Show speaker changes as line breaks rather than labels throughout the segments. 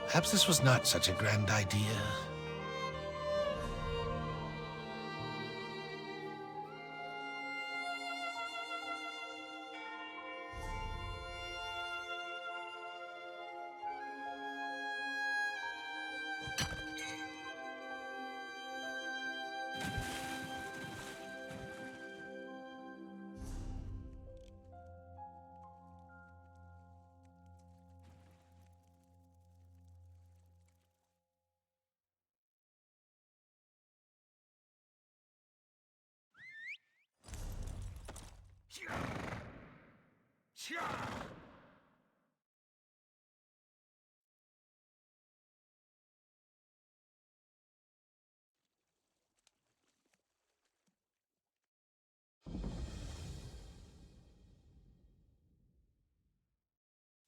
Perhaps this was not such a grand idea.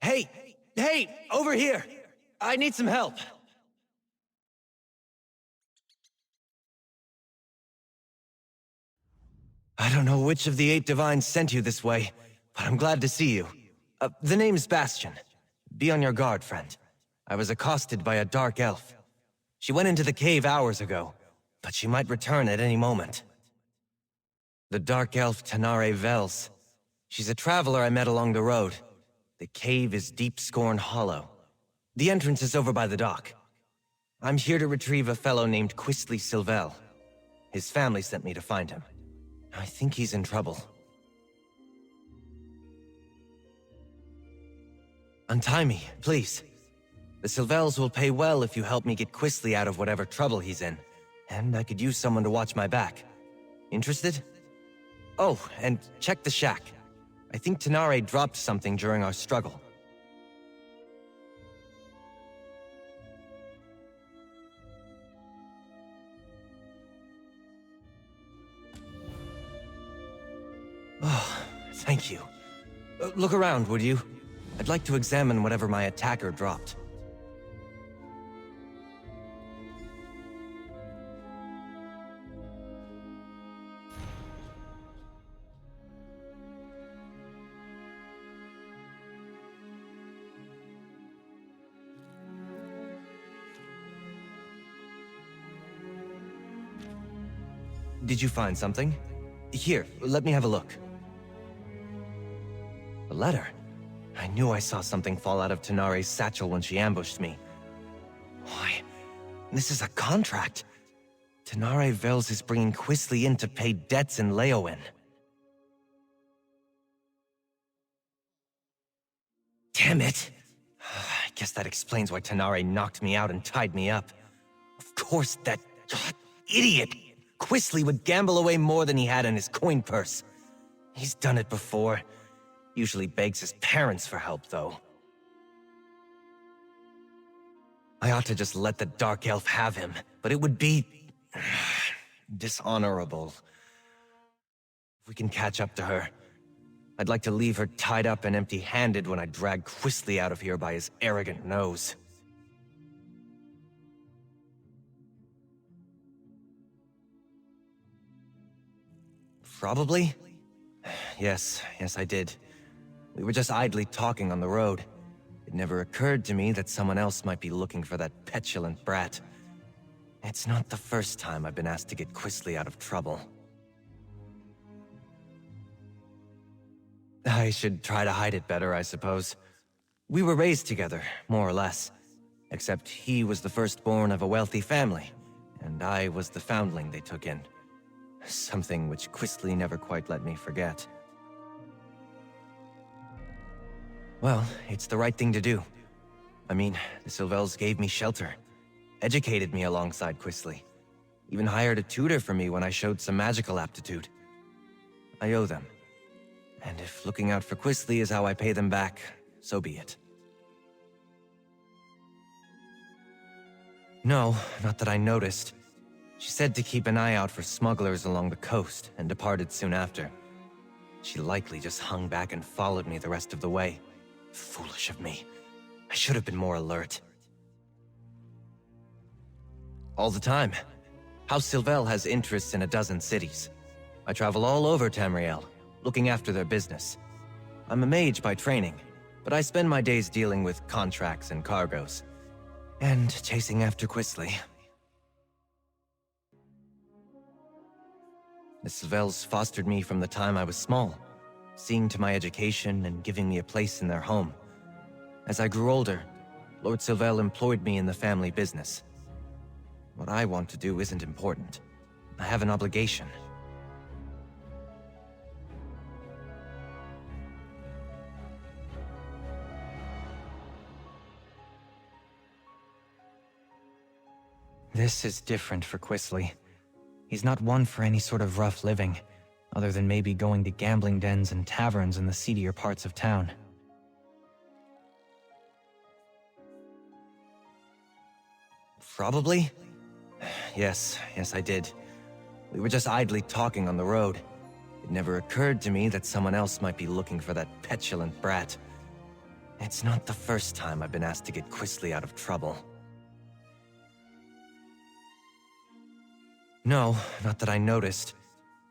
Hey! Hey! Over here! I need some help! I don't know which of the 8 divines sent you this way, but I'm glad to see you. The name's Bastion. Be on your guard, friend. I was accosted by a dark elf. She went into the cave hours ago, but she might return at any moment. The dark elf Tanare Vels. She's a traveler I met along the road. The cave is Deep Scorn Hollow. The entrance is over by the dock. I'm here to retrieve a fellow named Quistly Silvel. His family sent me to find him. I think he's in trouble. Untie me, please. The Silvels will pay well if you help me get Quistly out of whatever trouble he's in. And I could use someone to watch my back. Interested? Oh, and check the shack. I think Tanare dropped something during our struggle. Oh, thank you. Look around, would you? I'd like to examine whatever my attacker dropped. Did you find something? Here, let me have a look. A letter? I knew I saw something fall out of Tanare's satchel when she ambushed me. Why, this is a contract. Tanare Vels is bringing Quistly in to pay debts in Leowen. Damn it! I guess that explains why Tanare knocked me out and tied me up. Of course, that idiot Quistly would gamble away more than he had in his coin purse. He's done it before. Usually begs his parents for help, though. I ought to just let the Dark Elf have him, but it would be dishonorable. If we can catch up to her, I'd like to leave her tied up and empty-handed when I drag Quistly out of here by his arrogant nose. Probably? Yes, I did. We were just idly talking on the road. It never occurred to me that someone else might be looking for that petulant brat. It's not the first time I've been asked to get Quistly out of trouble. I should try to hide it better, I suppose. We were raised together, more or less. Except he was the firstborn of a wealthy family, and I was the foundling they took in. Something which Quistly never quite let me forget. Well, it's the right thing to do. I mean, the Silvels gave me shelter, educated me alongside Quistly, even hired a tutor for me when I showed some magical aptitude. I owe them. And if looking out for Quistly is how I pay them back, so be it. No, not that I noticed. She said to keep an eye out for smugglers along the coast and departed soon after. She likely just hung back and followed me the rest of the way. Foolish of me. I should have been more alert. All the time. House Silvel has interests in a dozen cities. I travel all over Tamriel, looking after their business. I'm a mage by training, but I spend my days dealing with contracts and cargoes. And chasing after Quistly. Miss Svel's fostered me from the time I was small, seeing to my education and giving me a place in their home. As I grew older, Lord Sylvel employed me in the family business. What I want to do isn't important. I have an obligation.
This is different for Quistly. He's not one for any sort of rough living, other than maybe going to gambling dens and taverns in the seedier parts of town.
Probably? Yes, I did. We were just idly talking on the road. It never occurred to me that someone else might be looking for that petulant brat. It's not the first time I've been asked to get Quistly out of trouble. No, not that I noticed.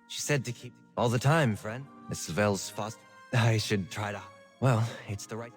She said to keep all the time, friend. Miss Svel's foster. I should try to. Well, it's the right.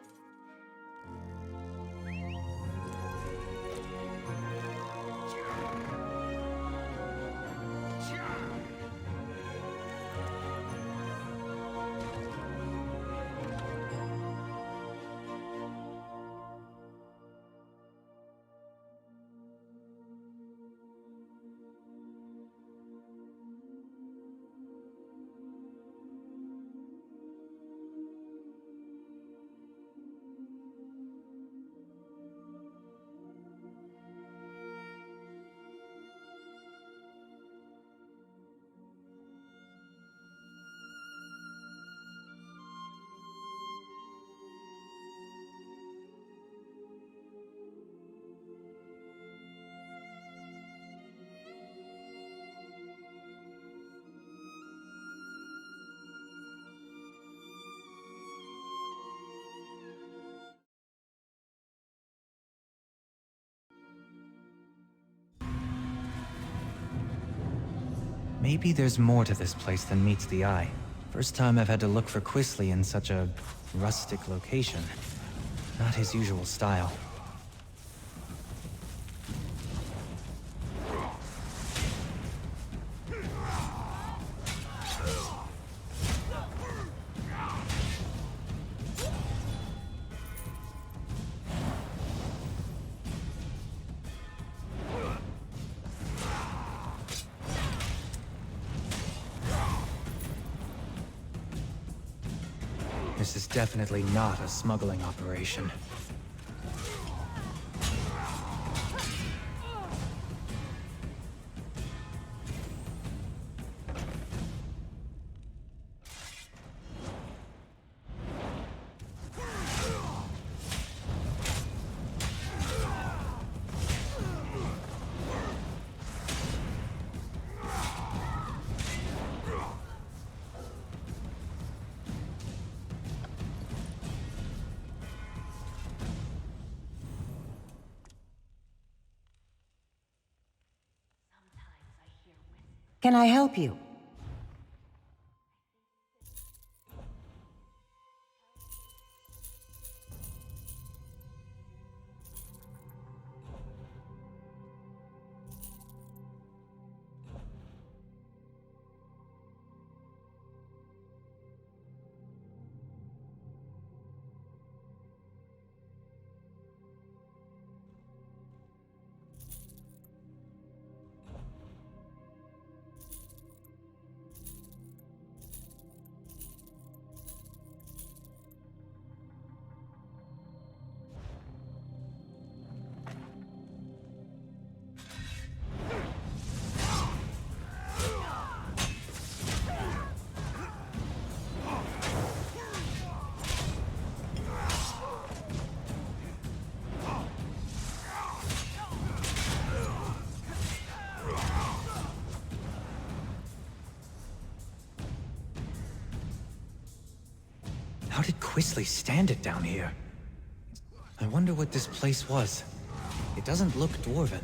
Maybe there's more to this place than meets the eye. First time I've had to look for Quistly in such a rustic location. Not his usual style. This is definitely not a smuggling operation.
Can I help you? How did Quistly stand it down here? I wonder what this place was. It doesn't look dwarven.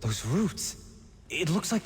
Those roots. It looks like...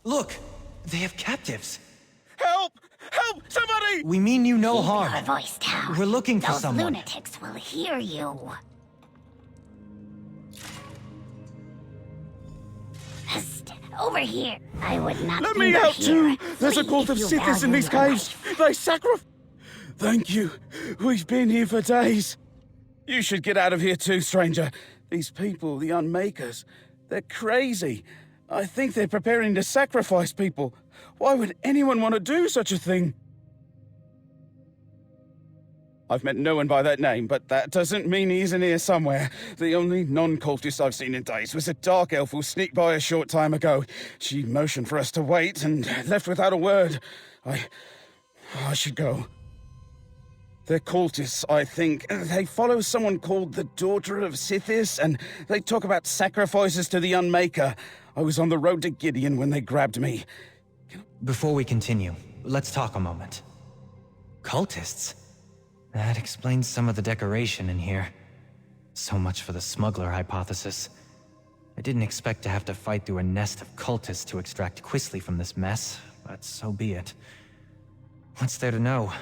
Look! They have captives!
Help! Help! Somebody!
We mean you no
Keep
harm.
your voice down.
We're looking for
Those
someone.
lunatics will hear you. Psst, over here. I would not
Let
leave
me
her
help
here.
too! There's a
Flee
cult
if
of
you
Sithis in
value
these
your
caves!
life.
They sacrifice. Thank you. We've been here for days. You should get out of here too, stranger. These people, the Unmakers, they're crazy. I think they're preparing to sacrifice people. Why would anyone want to do such a thing? I've met no one by that name, but that doesn't mean he isn't here somewhere. The only non-cultist I've seen in days was a dark elf who sneaked by a short time ago. She motioned for us to wait and left without a word. I should go. They're cultists, I think. They follow someone called the Daughter of Sithis, and they talk about sacrifices to the Unmaker. I was on the road to Gideon when they grabbed me.
Before we continue, let's talk a moment. Cultists? That explains some of the decoration in here. So much for the smuggler hypothesis. I didn't expect to have to fight through a nest of cultists to extract Quistly from this mess, but so be it. What's there to know?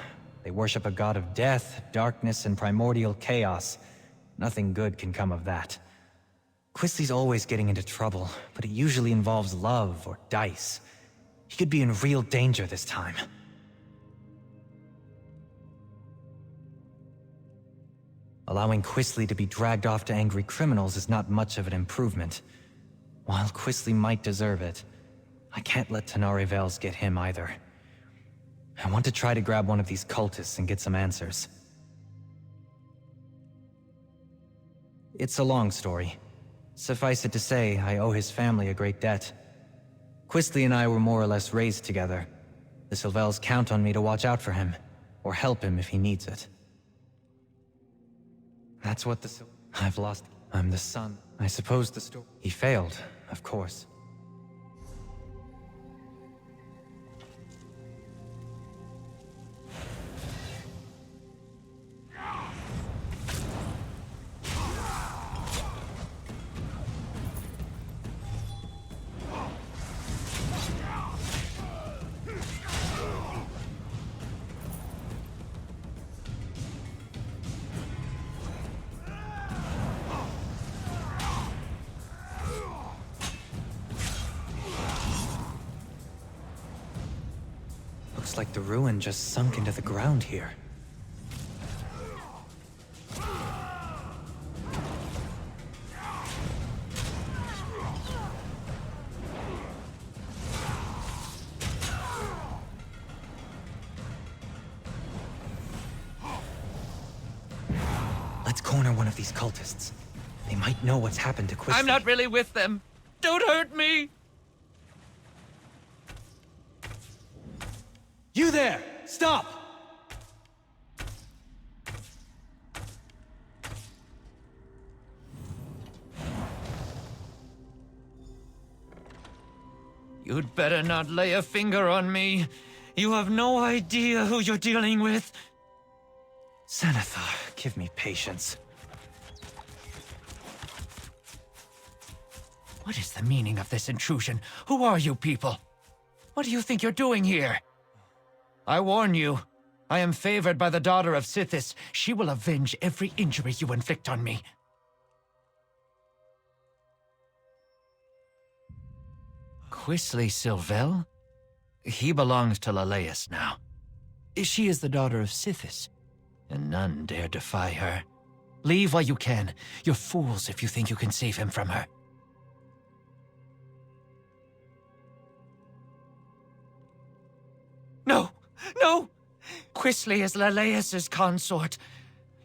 They worship a god of death, darkness, and primordial chaos. Nothing good can come of that. Quistly's always getting into trouble, but it usually involves love or dice. He could be in real danger this time. Allowing Quistly to be dragged off to angry criminals is not much of an improvement. While Quistly might deserve it, I can't let Tenari Vales get him either. I want to try to grab one of these cultists and get some answers. It's a long story. Suffice it to say, I owe his family a great debt. Quistly and I were more or less raised together. The Sylvels count on me to watch out for him, or help him if he needs it. That's what I've lost. I'm the son. I suppose the story... He failed, of course. Looks like the ruin just sunk into the ground here. Let's corner one of these cultists. They might know what's happened to Quistly.
I'm not really with them. Don't hurt me!
You there! Stop!
You'd better not lay a finger on me. You have no idea who you're dealing with.
Xanathar, give me patience.
What is the meaning of this intrusion? Who are you people? What do you think you're doing here? I warn you, I am favored by the Daughter of Sithis. She will avenge every injury you inflict on me. Quistly Sylvel? He belongs to Leleus now. She is the Daughter of Sithis, and none dare defy her. Leave while you can. You're fools if you think you can save him from her. No! No! Quistly is Leleus's consort.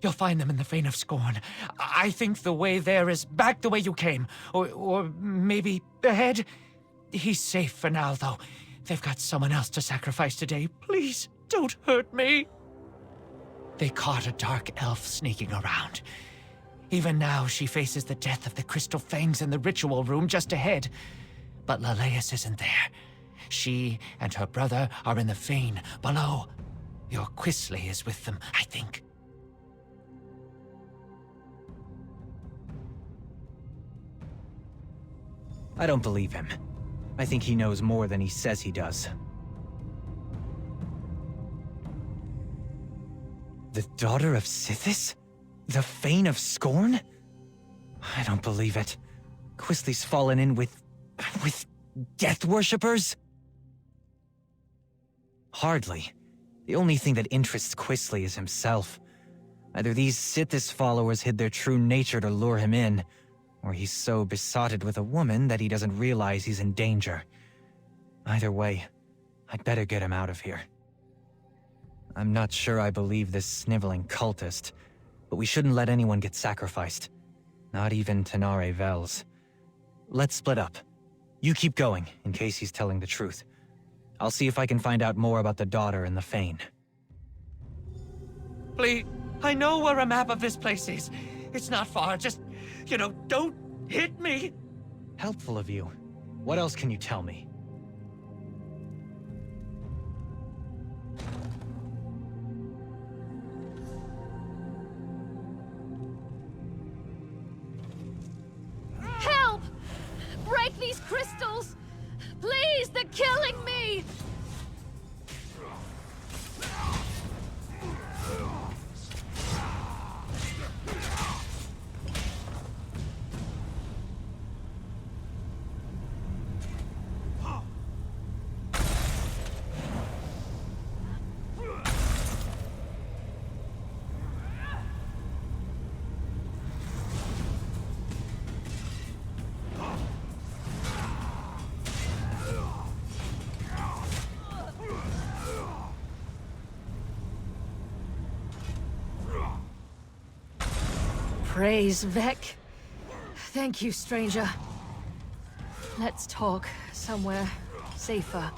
You'll find them in the Fane of Scorn. I think the way there is back the way you came. Or maybe ahead. He's safe for now, though. They've got someone else to sacrifice today. Please, don't hurt me. They caught a dark elf sneaking around. Even now, she faces the death of the Crystal Fangs in the ritual room just ahead. But Leleus isn't there. She and her brother are in the Fane below. Your Quistly is with them, I think.
I don't believe him. I think he knows more than he says he does. The daughter of Sithis? The Fane of Scorn? I don't believe it. Quistly's fallen in with death worshippers? Hardly. The only thing that interests Quistly is himself. Either these Sithis followers hid their true nature to lure him in, or he's so besotted with a woman that he doesn't realize he's in danger. Either way, I'd better get him out of here. I'm not sure I believe this sniveling cultist, but we shouldn't let anyone get sacrificed. Not even Tenare Vels. Let's split up. You keep going, in case he's telling the truth. I'll see if I can find out more about the daughter and the Fane.
Please, I know where a map of this place is. It's not far, just, don't hit me.
Helpful of you. What else can you tell me?
Help! Break these crystals! Please, they're killing me! Praise Vec. Thank you, stranger. Let's talk somewhere safer.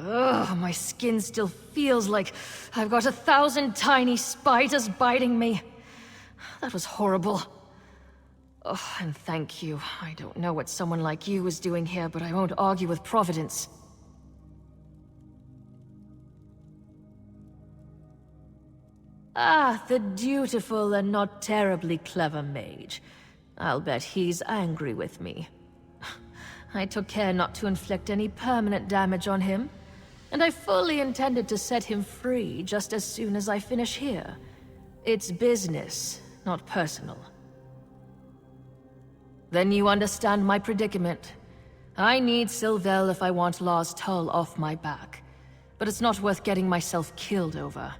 Ugh, my skin still feels like I've got 1,000 tiny spiders biting me. That was horrible. Oh, and thank you. I don't know what someone like you is doing here, but I won't argue with Providence. Ah, the dutiful and not terribly clever mage. I'll bet he's angry with me. I took care not to inflict any permanent damage on him, and I fully intended to set him free just as soon as I finish here. It's business, not personal. Then you understand my predicament. I need Sylvel if I want Law's Tull off my back, but it's not worth getting myself killed over.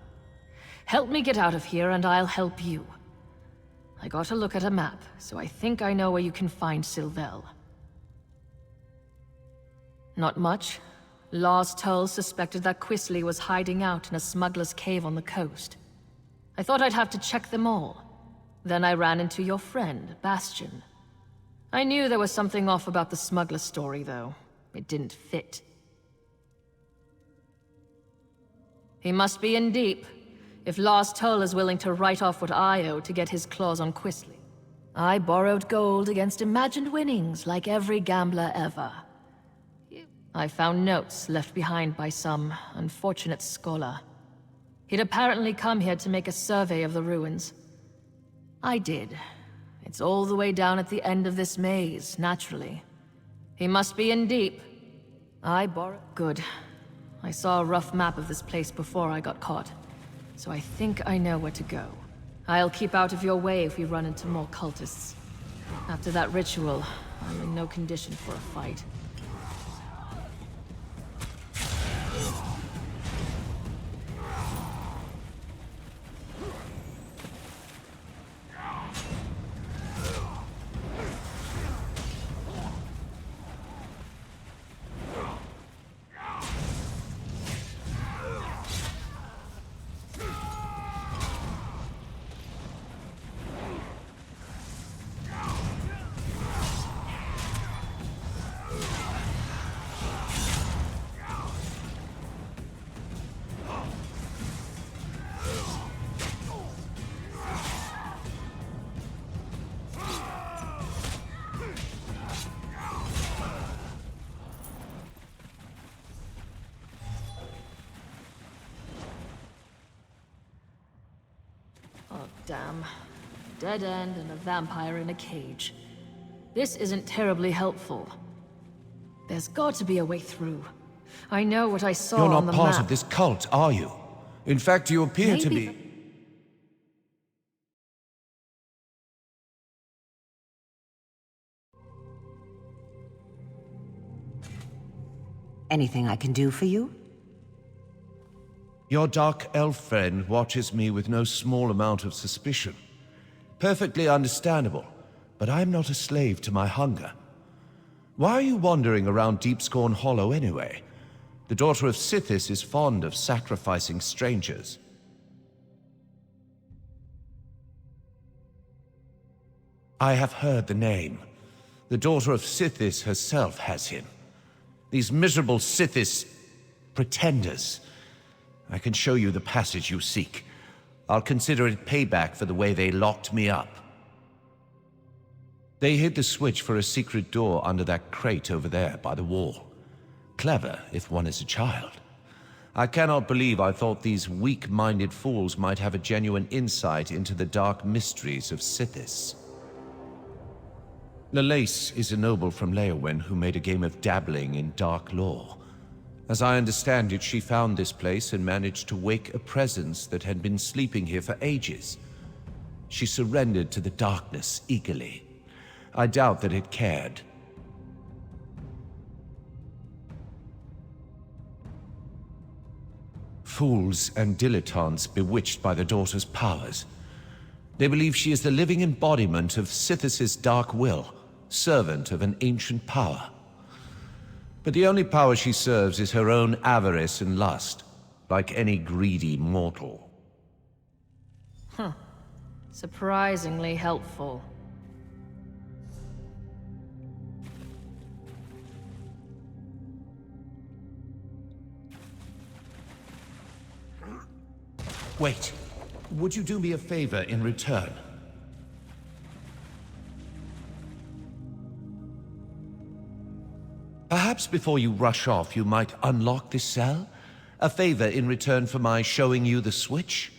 Help me get out of here and I'll help you. I got a look at a map, so I think I know where you can find Sylvel. Not much. Law's Tull suspected that Quistly was hiding out in a smuggler's cave on the coast. I thought I'd have to check them all. Then I ran into your friend, Bastion. I knew there was something off about the smuggler story, though. It didn't fit. He must be in deep, if Law's Tull is willing to write off what I owe to get his claws on Quistly. I borrowed gold against imagined winnings, like every gambler ever. I found notes left behind by some unfortunate scholar. He'd apparently come here to make a survey of the ruins. I did. It's all the way down at the end of this maze, naturally. He must be in deep. Good. I saw a rough map of this place before I got caught, so I think I know where to go. I'll keep out of your way if we run into more cultists. After that ritual, I'm in no condition for a fight. Oh, damn. Dead end and a vampire in a cage. This isn't terribly helpful. There's got to be a way through. I know what I saw
You're
on the
not part
map.
of this cult, are you? In fact, you appear to
Maybe
be...
Anything I can do for you?
Your dark elf friend watches me with no small amount of suspicion. Perfectly understandable, but I'm not a slave to my hunger. Why are you wandering around Deepscorn Hollow anyway? The daughter of Sithis is fond of sacrificing strangers. I have heard the name. The daughter of Sithis herself has him. These miserable Sithis pretenders. I can show you the passage you seek. I'll consider it payback for the way they locked me up. They hid the switch for a secret door under that crate over there by the wall. Clever, if one is a child. I cannot believe I thought these weak-minded fools might have a genuine insight into the dark mysteries of Sithis. Lalace is a noble from Leowen who made a game of dabbling in dark lore. As I understand it, she found this place and managed to wake a presence that had been sleeping here for ages. She surrendered to the darkness eagerly. I doubt that it cared. Fools and dilettantes bewitched by the daughter's powers. They believe she is the living embodiment of Sithis' dark will, servant of an ancient power. But the only power she serves is her own avarice and lust, like any greedy mortal.
Surprisingly helpful.
Wait. Would you do me a favor in return? Perhaps before you rush off, you might unlock this cell? A favor in return for my showing you the switch?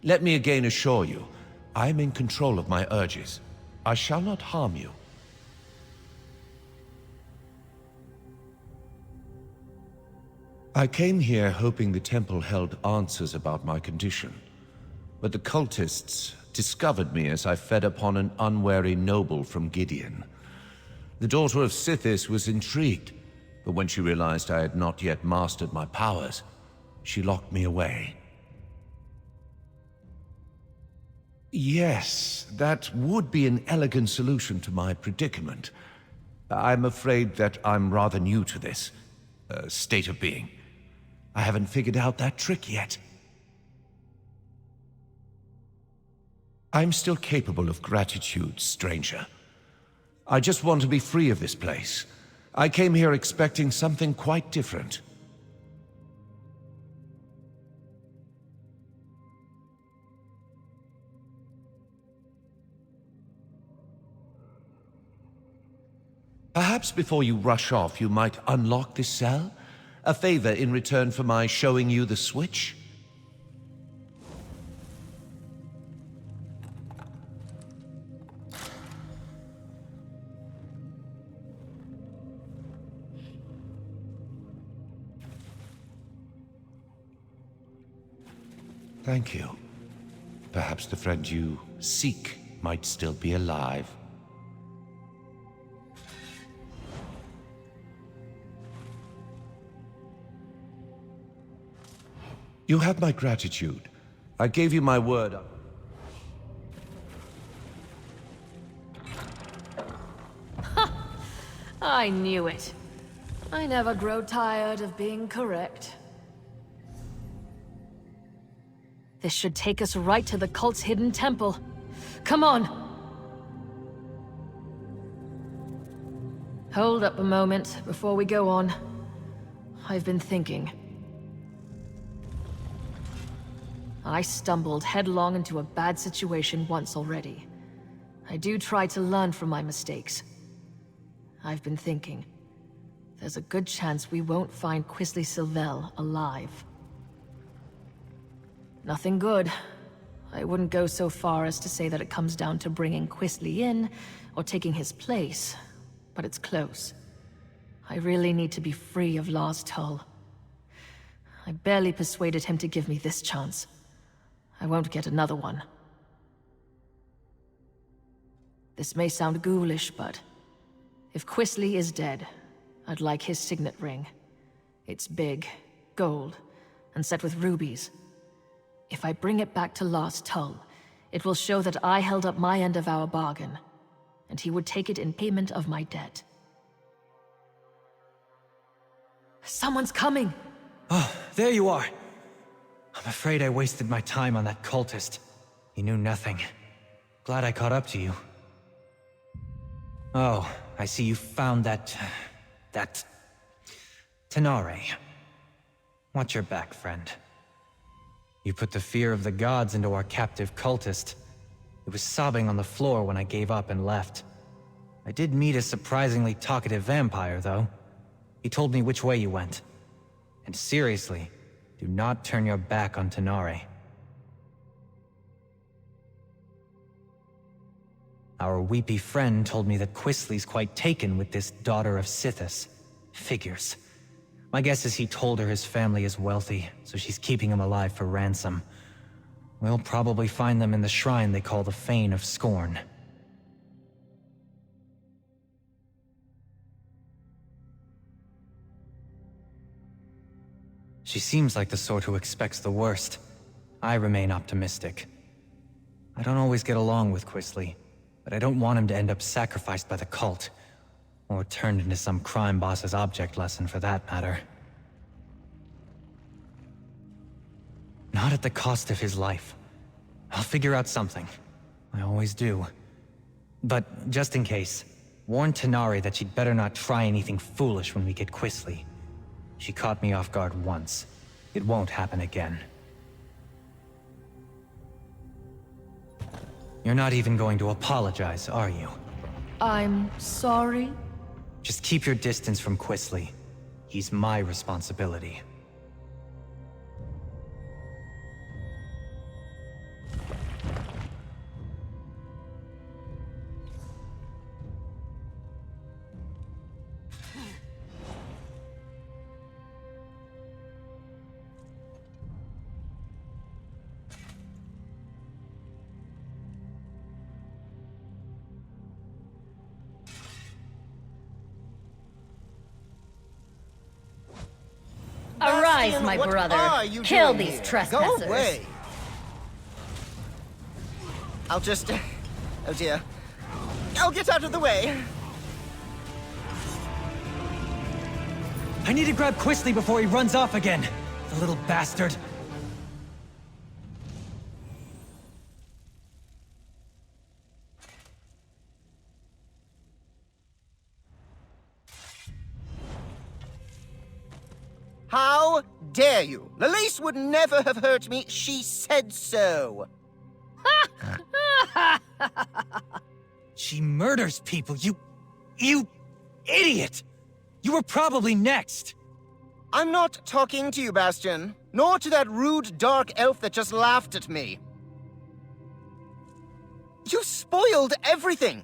Let me again assure you, I'm in control of my urges. I shall not harm you. I came here hoping the temple held answers about my condition. But the cultists discovered me as I fed upon an unwary noble from Gideon. The daughter of Sithis was intrigued, but when she realized I had not yet mastered my powers, she locked me away. Yes, that would be an elegant solution to my predicament. I'm afraid that I'm rather new to this state of being. I haven't figured out that trick yet. I'm still capable of gratitude, stranger. I just want to be free of this place. I came here expecting something quite different. Perhaps before you rush off, you might unlock this cell? A favor in return for my showing you the switch? Thank you. Perhaps the friend you seek might still be alive. You have my gratitude. I gave you my word.
I knew it. I never grow tired of being correct. This should take us right to the cult's hidden temple. Come on! Hold up a moment before we go on. I've been thinking. I stumbled headlong into a bad situation once already. I do try to learn from my mistakes. I've been thinking. There's a good chance we won't find Quistly Sylvel alive. Nothing good. I wouldn't go so far as to say that it comes down to bringing Quistly in, or taking his place, but it's close. I really need to be free of Lost Hull. I barely persuaded him to give me this chance. I won't get another one. This may sound ghoulish, but if Quistly is dead, I'd like his signet ring. It's big, gold, and set with rubies. If I bring it back to Lost Hull, it will show that I held up my end of our bargain, and he would take it in payment of my debt. Someone's coming!
Oh, there you are. I'm afraid I wasted my time on that cultist. He knew nothing. Glad I caught up to you. Oh, I see you found that Tenare. Watch your back, friend. You put the fear of the gods into our captive cultist. It was sobbing on the floor when I gave up and left. I did meet a surprisingly talkative vampire, though. He told me which way you went. And seriously, do not turn your back on Tenare. Our weepy friend told me that Quistly's quite taken with this daughter of Sithis. Figures. My guess is he told her his family is wealthy, so she's keeping him alive for ransom. We'll probably find them in the shrine they call the Fane of Scorn. She seems like the sort who expects the worst. I remain optimistic. I don't always get along with Quistly, but I don't want him to end up sacrificed by the cult. Or turned into some crime boss's object lesson, for that matter. Not at the cost of his life. I'll figure out something. I always do. But just in case, warn Tenare that she'd better not try anything foolish when we get Quistly. She caught me off guard once. It won't happen again. You're not even going to apologize, are you?
I'm sorry?
Just keep your distance from Quistly. He's my responsibility.
Arise, my brother. Kill these trespassers.
Go away. I'll just... Oh dear. I'll get out of the way.
I need to grab Quistly before he runs off again. The little bastard.
How dare you? Lalise would never have hurt me. She said so.
She murders people, you idiot! You were probably next!
I'm not talking to you, Bastion. Nor to that rude dark elf that just laughed at me. You spoiled everything!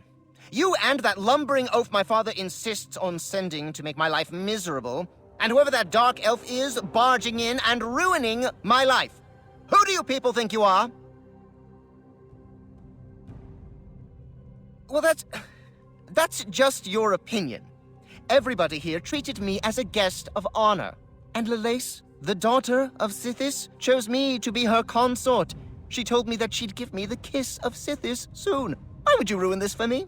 You and that lumbering oaf my father insists on sending to make my life miserable, and whoever that dark elf is, barging in and ruining my life. Who do you people think you are? Well, that's just your opinion. Everybody here treated me as a guest of honor. And Lelace, the daughter of Sithis, chose me to be her consort. She told me that she'd give me the kiss of Sithis soon. Why would you ruin this for me?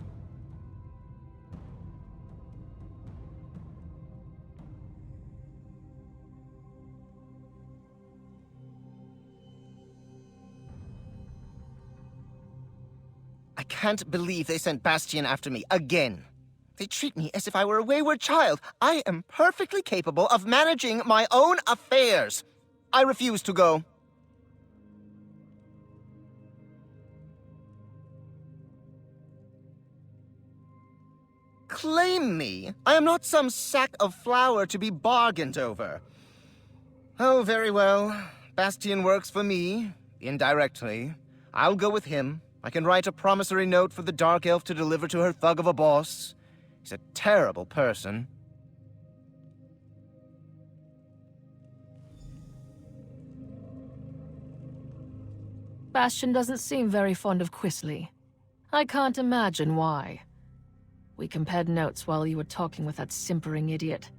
I can't believe they sent Bastion after me again. They treat me as if I were a wayward child. I am perfectly capable of managing my own affairs. I refuse to go. Claim me. I am not some sack of flour to be bargained over. Oh, very well. Bastion works for me, indirectly. I'll go with him. I can write a promissory note for the Dark Elf to deliver to her thug of a boss. He's a terrible person.
Bastion doesn't seem very fond of Quistly. I can't imagine why. We compared notes while you were talking with that simpering idiot.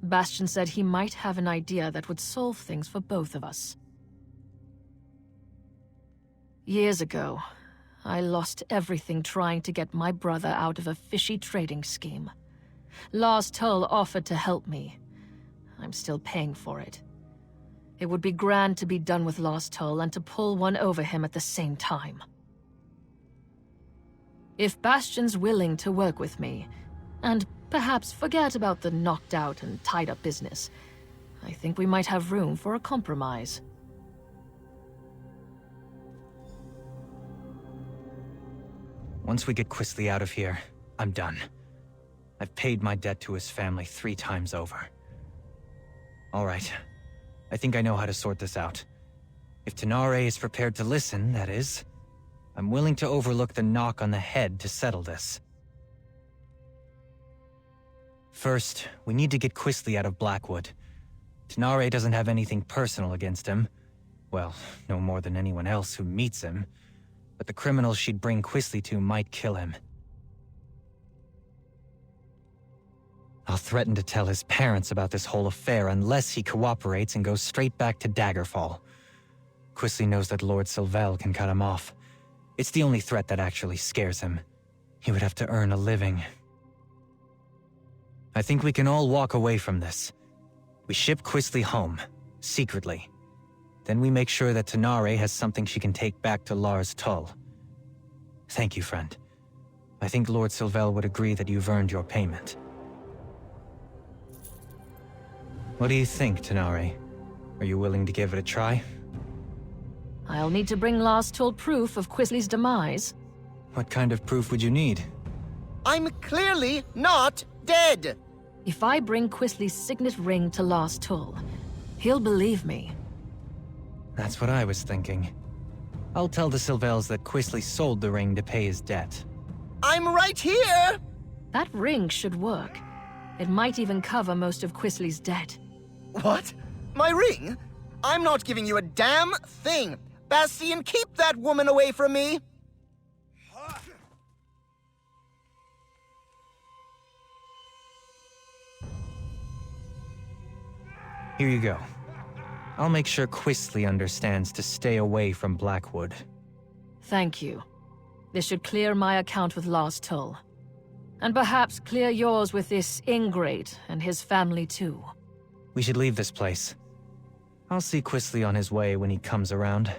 Bastion said he might have an idea that would solve things for both of us. Years ago, I lost everything trying to get my brother out of a fishy trading scheme. Lars Tull offered to help me. I'm still paying for it. It would be grand to be done with Lars Tull and to pull one over him at the same time. If Bastion's willing to work with me, and perhaps forget about the knocked out and tied up business, I think we might have room for a compromise.
Once we get Quistly out of here, I'm done. I've paid my debt to his family 3 times over. All right. I think I know how to sort this out. If Tenare is prepared to listen, that is, I'm willing to overlook the knock on the head to settle this. First, we need to get Quistly out of Blackwood. Tenare doesn't have anything personal against him. Well, no more than anyone else who meets him. But the criminals she'd bring Quistly to might kill him. I'll threaten to tell his parents about this whole affair unless he cooperates and goes straight back to Daggerfall. Quistly knows that Lord Sylvel can cut him off. It's the only threat that actually scares him. He would have to earn a living. I think we can all walk away from this. We ship Quistly home, secretly. Then we make sure that Tenare has something she can take back to Lars Tull. Thank you, friend. I think Lord Sylvel would agree that you've earned your payment. What do you think, Tenare? Are you willing to give it a try?
I'll need to bring Lars Tull proof of Quistly's demise.
What kind of proof would you need?
I'm clearly not dead!
If I bring Quistly's signet ring to Lars Tull, he'll believe me.
That's what I was thinking. I'll tell the Sylvels that Quistly sold the ring to pay his debt.
I'm right here!
That ring should work. It might even cover most of Quistly's debt.
What? My ring? I'm not giving you a damn thing! Bastion, keep that woman away from me!
Here you go. I'll make sure Quistly understands to stay away from Blackwood.
Thank you. This should clear my account with Lars Tull. And perhaps clear yours with this ingrate and his family too.
We should leave this place. I'll see Quistly on his way when he comes around.